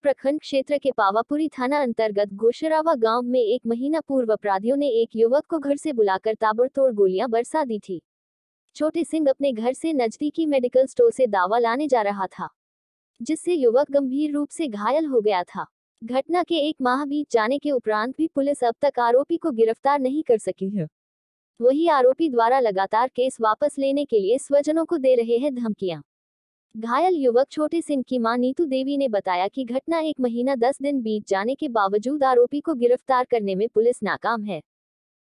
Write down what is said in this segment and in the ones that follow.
प्रखंड क्षेत्र के पावापुरी थाना अंतर्गत गोशरावा गांव में 1 महीना पूर्व अपराधियों ने एक युवक को घर से बुलाकर ताबड़तोड़ गोलियां बरसा दी थी। छोटे सिंह अपने घर से नजदीकी मेडिकल स्टोर से दवा लाने जा रहा था, जिससे युवक गंभीर रूप से घायल हो गया था। घटना के 1 माह बीत जाने के उपरांत भी पुलिस अब तक आरोपी को गिरफ्तार नहीं कर सकी है। वही आरोपी द्वारा लगातार केस वापस लेने के लिए स्वजनों को दे रहे हैं धमकियां। घायल युवक छोटे सिंह की मां नीतू देवी ने बताया कि घटना 1 महीना 10 दिन बीत जाने के बावजूद आरोपी को गिरफ्तार करने में पुलिस नाकाम है।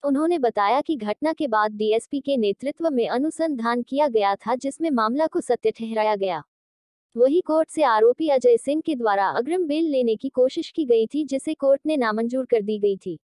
उन्होंने बताया कि घटना के बाद डीएसपी के नेतृत्व में अनुसंधान किया गया था, जिसमें मामला को सत्य ठहराया गया। वही कोर्ट से आरोपी अजय सिंह के द्वारा अग्रिम बेल लेने की कोशिश की गई थी, जिसे कोर्ट ने नामंजूर कर दी गई थी।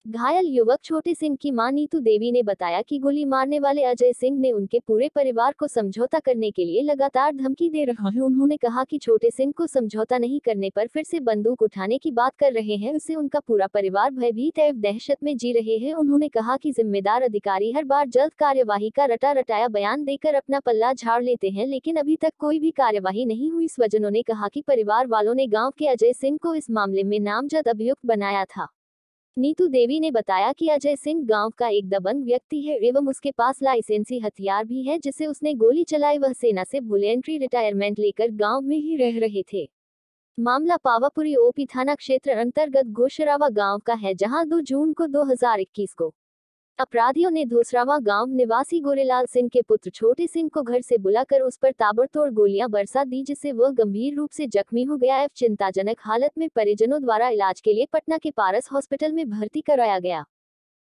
घायल युवक छोटे सिंह की मां नीतू देवी ने बताया कि गोली मारने वाले अजय सिंह ने उनके पूरे परिवार को समझौता करने के लिए लगातार धमकी दे रहा है। उन्होंने कहा कि छोटे सिंह को समझौता नहीं करने पर फिर से बंदूक उठाने की बात कर रहे हैं, उससे उनका पूरा परिवार भयभीत एवं दहशत में जी रहे हैं। उन्होंने कहा कि जिम्मेदार अधिकारी हर बार जल्द कार्यवाही का रटा रटाया बयान देकर अपना पल्ला झाड़ लेते हैं, लेकिन अभी तक कोई भी कार्यवाही नहीं हुई। स्वजनों ने कहा कि परिवार वालों ने गाँव के अजय सिंह को इस मामले में नामजद अभियुक्त बनाया था। नीतू देवी ने बताया कि अजय सिंह गांव का एक दबंग व्यक्ति है एवं उसके पास लाइसेंसी हथियार भी है, जिससे उसने गोली चलाई। वह सेना से वॉलंटरी रिटायरमेंट लेकर गांव में ही रह रहे थे। मामला पावापुरी ओपी थाना क्षेत्र अंतर्गत गोशरावा गांव का है, जहां 2 जून को 2021 को अपराधियों ने धोसरावा गांव निवासी गोरेलाल सिंह के पुत्र छोटे सिंह को घर से बुलाकर उस पर ताबड़तोड़ गोलियां बरसा दी, जिससे वह गंभीर रूप से जख्मी हो गया। चिंताजनक हालत में परिजनों द्वारा इलाज के लिए पटना के पारस हॉस्पिटल में भर्ती कराया गया।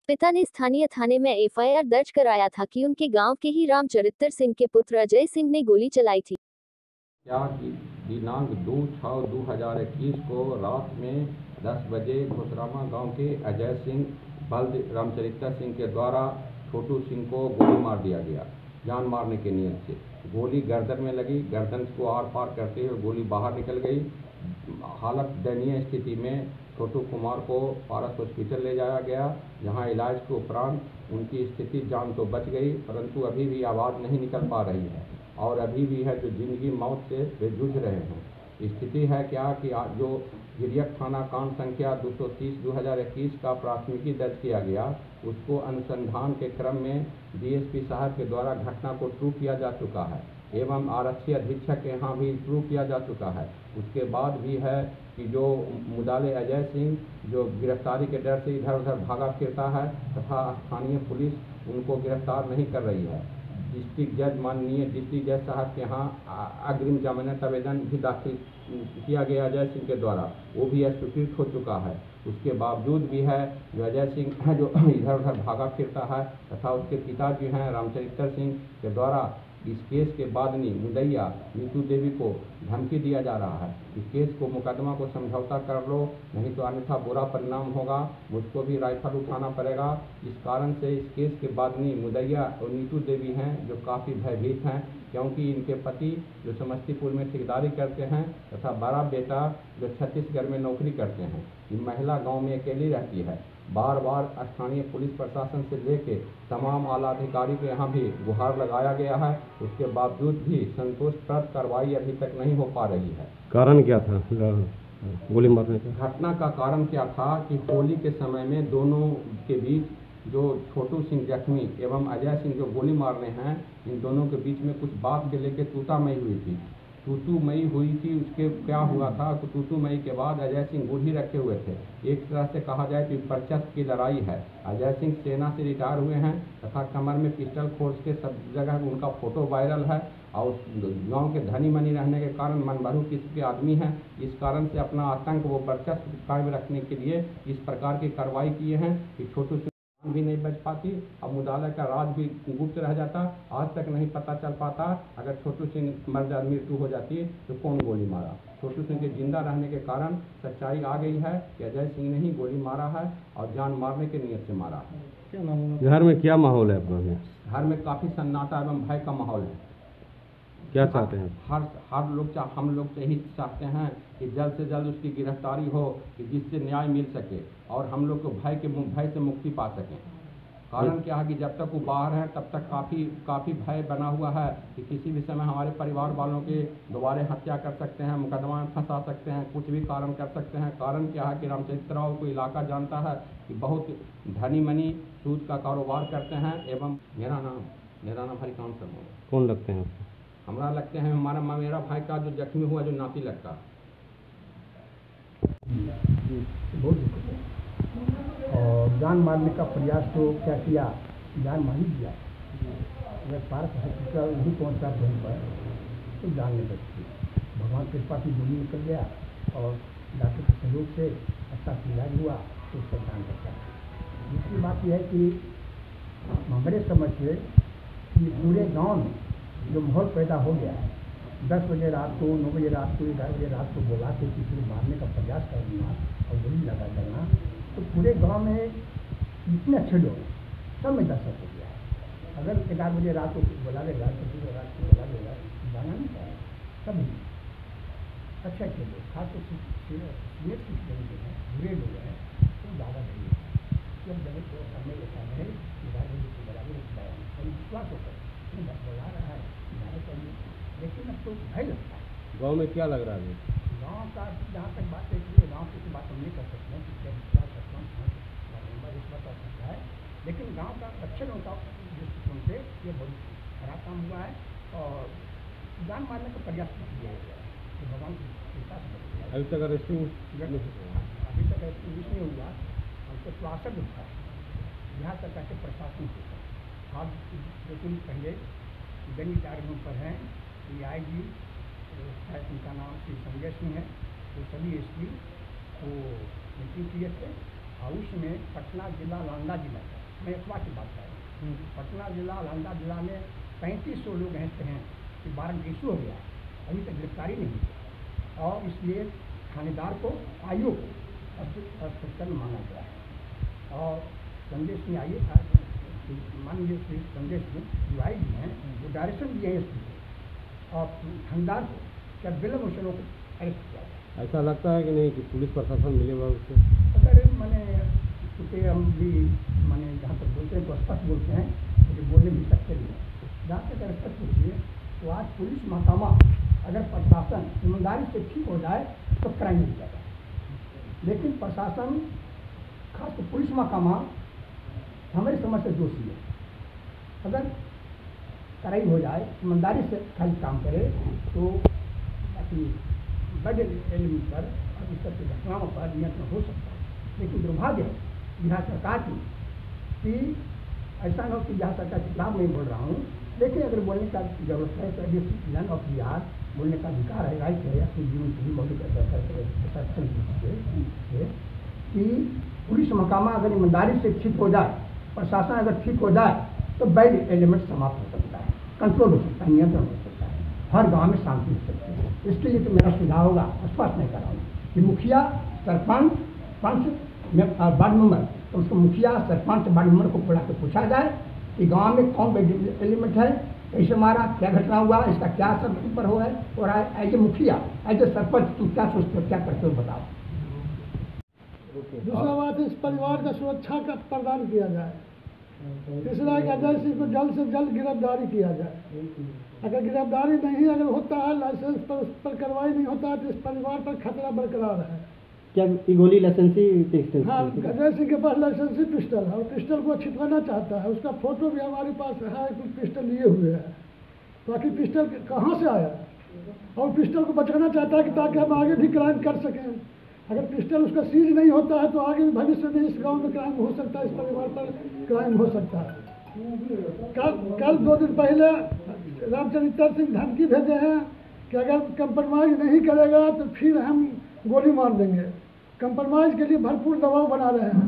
पिता ने स्थानीय थाने में एफआईआर दर्ज कराया था कि उनके गाँव के ही रामचरित्र सिंह के पुत्र अजय सिंह ने गोली चलाई थी। दिनांक 2/6/2021 को रात में 10 बजे घोसरामा गांव के अजय सिंह बल्द रामचरित्र सिंह के द्वारा छोटू सिंह को गोली मार दिया गया, जान मारने के नियत से। गोली गर्दन में लगी, गर्दन को आर पार करते हुए गोली बाहर निकल गई। हालत दयनीय स्थिति में छोटू कुमार को पारस हॉस्पिटल ले जाया गया, जहां इलाज के उपरांत उनकी स्थिति जान तो बच गई, परंतु अभी भी आवाज़ नहीं निकल पा रही है और अभी भी है जो जिंदगी मौत से वे जूझ रहे हैं। स्थिति है क्या कि जो गिरियक थाना कांड संख्या 230/2021 का प्राथमिकी दर्ज किया गया, उसको अनुसंधान के क्रम में डीएसपी साहब के द्वारा घटना को ट्रू किया जा चुका है एवं आरक्षी अधीक्षक के यहाँ भी ट्रू किया जा चुका है। उसके बाद भी है कि जो मुदाले अजय सिंह जो गिरफ्तारी के डर से इधर उधर भागा फिरता है तथा स्थानीय पुलिस उनको गिरफ्तार नहीं कर रही है। डिस्ट्रिक्ट जज माननीय डिस्ट्रिक्ट जज साहब के यहाँ अग्रिम जमानत आवेदन भी दाखिल किया गया अजय सिंह के द्वारा, वो भी स्वीकृत हो चुका है। उसके बावजूद भी है जो अजय सिंह जो इधर उधर भागा फिरता है तथा उसके पिता जो हैं रामचरित्र सिंह के द्वारा इस केस के बादनी मुदैया नीतू देवी को धमकी दिया जा रहा है। इस केस को मुकदमा को समझौता कर लो, नहीं तो अन्यथा बुरा परिणाम होगा, मुझको भी राइफल उठाना पड़ेगा। इस कारण से इस केस के बादनी मुदैया और नीतू देवी हैं जो काफ़ी भयभीत हैं, क्योंकि इनके पति जो समस्तीपुर में ठेकेदारी करते हैं तथा बड़ा बेटा जो छत्तीसगढ़ में नौकरी करते हैं। ये महिला गाँव में अकेली रहती है। बार बार स्थानीय पुलिस प्रशासन से लेके तमाम आला अधिकारी के यहाँ भी गुहार लगाया गया है, उसके बावजूद भी संतोषप्रद कार्रवाई अभी तक नहीं हो पा रही है। कारण क्या था गोली मारने का? घटना का कारण क्या था कि होली के समय में दोनों के बीच जो छोटू सिंह जख्मी एवं अजय सिंह जो गोली मार रहे हैं, इन दोनों के बीच में कुछ बात के लेके तूतामई हुई थी। तूतूमई हुई थी, उसके क्या हुआ था कि तूतूमई के बाद अजय सिंह गुढ़ी रखे हुए थे। एक तरह से कहा जाए तो वर्चस्व की लड़ाई है। अजय सिंह सेना से रिटायर हुए हैं तथा कमर में पिस्टल खोज के सब जगह उनका फोटो वायरल है और गांव के धनी मनी रहने के कारण मनभरू किस्म के आदमी हैं। इस कारण से अपना आतंक वो वर्चस्व कायम रखने के लिए इस प्रकार की कार्रवाई किए हैं कि छोटू भी नहीं बच पाती और मुदाला का राज भी गुप्त रह जाता। आज तक नहीं पता चल पाता अगर छोटू सिंह मृत्यु हो जाती तो कौन गोली मारा। छोटू सिंह के जिंदा रहने के कारण सच्चाई आ गई है कि अजय सिंह ने ही गोली मारा है और जान मारने के नियत से मारा है। घर में क्या माहौल है आपका? घर में काफ़ी सन्नाटा एवं भय का माहौल है। क्या चाहते हैं? हम लोग यही चाहते हैं कि जल्द से जल्द उसकी गिरफ्तारी हो कि जिससे न्याय मिल सके और हम लोग को भय से मुक्ति पा सकें। कारण क्या है कि जब तक वो बाहर हैं तब तक काफ़ी भय बना हुआ है कि किसी भी समय हमारे परिवार वालों के दोबारा हत्या कर सकते हैं, मुकदमा में फंसा सकते हैं, कुछ भी कारण कर सकते हैं। कारण क्या है कि रामचरित्र राव को इलाका जानता है कि बहुत धनी मनी सूद का कारोबार करते हैं। एवं मेरा नाम हरिकांत शर्मा है। कौन लगते हैं आपको? हमारा लगते हैं मेरा भाई का जो जख्मी हुआ, जो नाती लगता। बहुत दिक्कत है और जान मारने का प्रयास तो क्या किया, जान मार ही दिया। अगर पार्क हॉस्पिटल नहीं पहुँचा वहीं पर तो जान नहीं बचती। भगवान के कृपा से गोली निकल गया और डॉक्टर के सहयोग से अच्छा इलाज हुआ तो उसका जान बचा। दूसरी बात यह है कि हमारे समझ से कि पूरे गांव में जो माहौल पैदा हो गया है, 10 बजे रात को, 9 बजे रात को, 11 बजे रात को बोला के किसी को मारने का प्रयास करना और गोली लगा करना, तो पूरे गांव में इतने अच्छे लोग सब में दहशत हो गया है। अगर 11 बजे रात को बोला देगा, 10 बजे रात को बोला देगा, जाना नहीं चाहिए। सभी अच्छे अच्छे लोग, खासतौर से सीनियर सिटीजन जो हैं, बुरे लोग हैं, तो ज़्यादा नहीं है। जब जगह को सामने ऐसा है कि 11 बजे के बराबर बताया और विश्वास होकर बोला रहा है जाना चाहिए, लेकिन अब तो भय लगता है। गांव में क्या लग रहा है? गांव का जहाँ तक बात है कि गांव की बात हम नहीं कर सकते हैं कि क्या विश्वास इस बात हो सकता है, लेकिन गांव का लक्षणों का दृष्टिकोण से ये बहुत खराब काम हुआ है और जान मारने का प्रयास किया गया है। तो भगवान की कृपा से बच गया। अभी तक अरेस्टिंग अभी तक नहीं हुआ, हमको तो आशा मिलता है यहाँ तक के प्रशासन होता है। आज 2 दिन पहले दैनिक जागरण पर हैं कि आईजी शायद उनका नाम श्री संजय सिंह है, तो सभी एसपी को मीटिंग किए थे और उसमें पटना जिला लांडा जिला, मैं अफवाह की बात कर रहा हूँ, पटना जिला लांडा जिला में 3500 लोग ऐसे हैं कि वारंट इशू हो गया, अभी तक गिरफ्तारी नहीं हुई और इसलिए थानेदार को आयोग को अस्पताल माना गया है। और संजय सिंह आइए माननीय श्री संजय सिंह जो आईजी हैं, वो डायरेक्शन दिए हैं एसपी और थानेदार को क्या विलम्ब से लोग अरेस्ट किया जाए। ऐसा लगता है कि नहीं कि पुलिस प्रशासन मिलेगा उससे? अगर मैंने क्योंकि हम भी मैंने जहाँ तक बोलते हैं तो स्पष्ट बोलते हैं, क्योंकि बोलने भी सकते नहीं हैं। जहाँ तक अगर स्पष्ट पूछिए तो आज पुलिस महकमा अगर प्रशासन ईमानदारी से ठीक हो जाए तो क्राइम नहीं किया जाए, लेकिन प्रशासन खासकर पुलिस महकमा हमारी समझ से दोषी है। अगर कराई हो जाए, ईमानदारी से खाली काम करे तो ताकि बड़े एलिमेंट पर और इस तरह की घटनाओं पर नियंत्रण हो सकता है। लेकिन दुर्भाग्य है बिहार सरकार की कि ऐसा न हो कि बिहार सरकार के खिलाफ नहीं बोल रहा हूँ, लेकिन अगर बोलने का जरूरत है तो सिटीजन ऑफ बिहार बोलने का अधिकार है, राइट है अपने जीवन के लिए मौलिक कि पुलिस महकमा अगर ईमानदारी से ठीक हो जाए, प्रशासन अगर ठीक हो जाए तो बैड एलिमेंट समाप्त हो सकता है, कंट्रोल हो सकता है, नियंत्रण हो सकता है, हर गांव में शांति हो सकती है। इसके लिए तो मेरा सुझाव होगा, स्पष्ट नहीं कर रहा हूँ कि मुखिया सरपंच वार्ड मेंबर, तो उसको मुखिया सरपंच वार्ड मेंबर को बुला के पूछा जाए कि गांव में कौन बैड एलिमेंट है, कैसे मारा, क्या घटना हुआ, इसका क्या असर पर हो है, और एज ए मुखिया एज ए सरपंच तुम क्या सोचते हो, क्या करते हो, बताओ। दूसरा बात इस परिवार का सुरक्षा का प्रदान किया जाए। तीसरा कि अजय सिंह को जल्द से जल्द गिरफ्तारी किया जाए। अगर गिरफ्तारी नहीं अगर होता है, लाइसेंस पर उस पर कार्रवाई नहीं होता है तो इस परिवार पर खतरा बरकरार है। क्या गोली लाइसेंसी पिस्टल? हाँ, अजय सिंह के पास लाइसेंसी पिस्टल है और पिस्टल को छिपवाना चाहता है। उसका फोटो भी हमारे पास है, कुछ पिस्टल लिए हुए है। बाकी पिस्टल कहाँ से आया और पिस्टल को बचाना चाहता है कि ताकि हम आगे भी क्राइम कर सकें। अगर पिस्टल उसका सीज नहीं होता है तो आगे भी भविष्य में इस गांव में क्राइम हो सकता है, इस परिवार पर क्राइम हो सकता है। कल 2 दिन पहले रामचरित्र सिंह धमकी भेजे हैं कि अगर कंप्रोमाइज़ नहीं करेगा तो फिर हम गोली मार देंगे। कंप्रोमाइज़ के लिए भरपूर दबाव बना रहे हैं,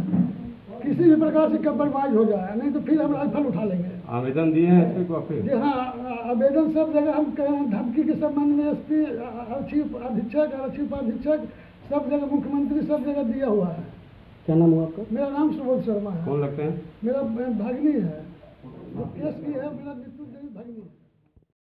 किसी भी प्रकार से कंप्रोमाइज़ हो जाए, नहीं तो फिर हम राइफल उठा लेंगे। आवेदन दिए हैं एसपी को फिर? जी हाँ, आवेदन सब जगह हम धमकी के संबंध में एसपी, आरक्षी अधीक्षक, आरक्षी उपाधीक्षक सब जगह, मुख्यमंत्री सब जगह दिया हुआ है। क्या नाम हुआ आपका? मेरा नाम सुबोध शर्मा है। कौन लगते हैं? मेरा भागनी है, जो केस की है मेरा